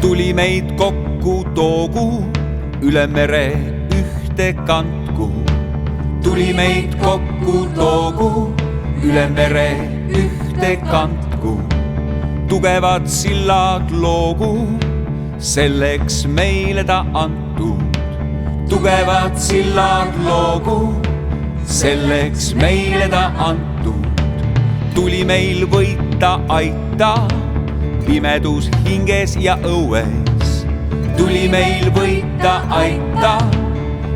tuli meid kokku toogu, üle mere ühte kandku. Tuli meid kokku toogu, üle mere ühte kandku. Tugevad sillad loogu, selleks meile ta antud. Tugevad sillad loogu, selleks meile ta antud. Tuli meil võita aita, pimedus hinges ja õues. Tuli meil võita aita,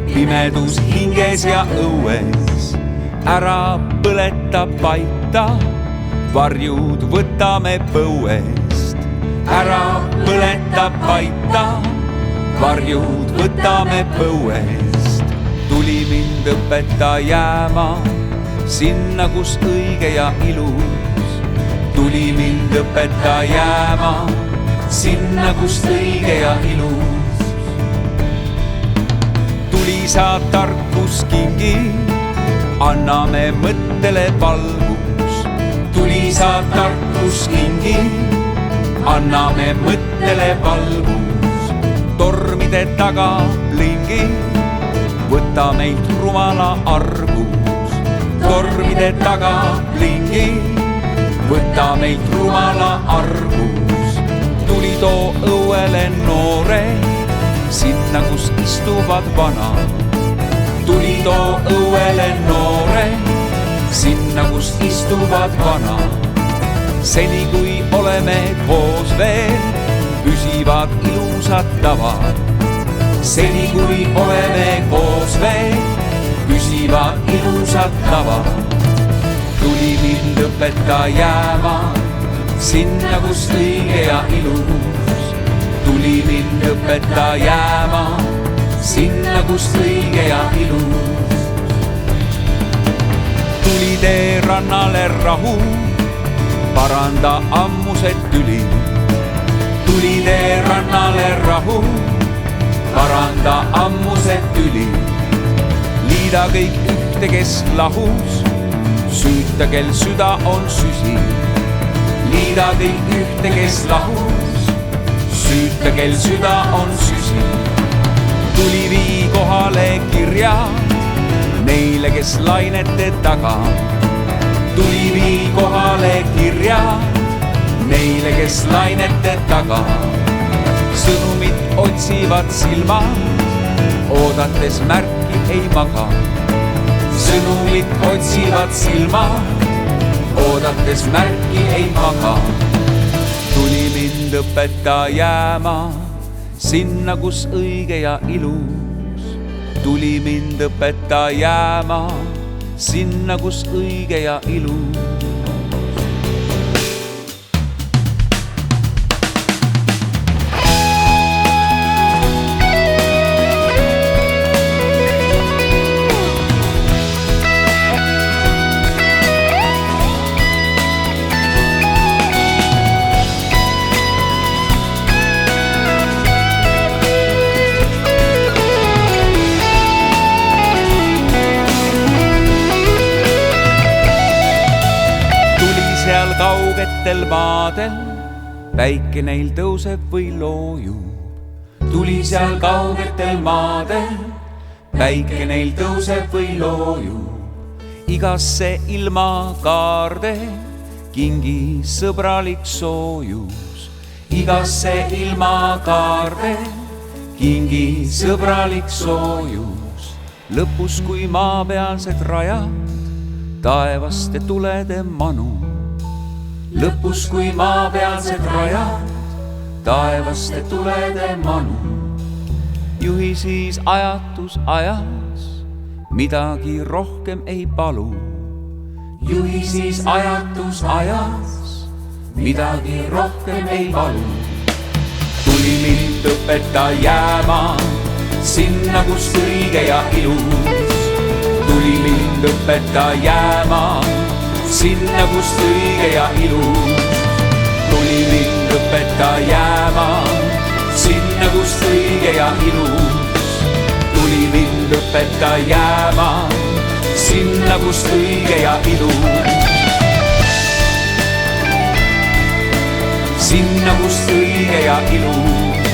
pimedus hinges ja õues. Ära põleta paita, varjud võtame põuest. Ära põleta paita, varjud võtame põuest. Tuli mind õpeta jääma sinna, kus õige ja ilus. Tuli mind õpeta jääma sinna, kus õige ja ilus. Tuli sa tarkus kingi, anname mõttele valgus. Tuli sa tarkus kingi, anname mõttele valgus. Tormide taga plingi, võta meilt rumala argus. Tormide taga plingi, võta meilt rumala argus. Tuli too õuele noore, sinna, kus istuvad vanad. Tuli too õuele noore, sinna, kus istuvad vanad. Seni kui oleme koos veel, püsivad ilusad tavad. Seni kui oleme koos veel, püsivad ilusad tavad. Tuli mind õpeta jääma sinna, kus õige ja ilus. Tuli mind õpeta jääma sinna, kus õige ja ilus. Tuli tee rannale rahu, paranda ammused tüli. Tuli tee rannale rahu, paranda ammused tüli. Liida kõik ühte, kes lahus, süüta, kel süda on süsi. Liida kõik ühte, kes lahus, süüta, kel süda on süsi. Tuli vii kohale kirjad neile, kes lainete taga. Tuli vii kohale kirjad neile, kes lainete taga. Sõnumit otsivad silmad, oodates märki ei maga. Sõnumit otsivad silmad, oodates märki ei maga. Tuli mind õpeta jääma sinna, kus õige ja ilus. Tuli mind õpeta jääma sinna, kus õige ja ilus. Seal kaugetel maadel päike neil tõuseb või loojub. Tuli seal kaugetel maadel päike neil tõuseb või loojub. Igasse ilmakaarde kingi sõbralik soojus. Igasse ilmakaarde kingi sõbralik soojus. Lõpus, kui maapealsed rajad taevaste tulede manu. Lõpus, kui maapealsed rajad taevaste tulede manu. Juhi siis ajatus ajas, midagi rohkem ei palu. Juhi siis ajatus ajas, midagi rohkem ei palu. Tuli mind õpeta jääma sinna, kus õige ja ilus. Tuli mind õpeta jääma sinna, kus õige ja ilus. Tuli mind õpeta jääma sinna, kus õige ja ilus. Tuli mind õpeta jääma sinna, kus õige ja ilus. Sinna, kus õige ja ilus.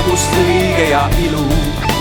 kust õige ja ilus.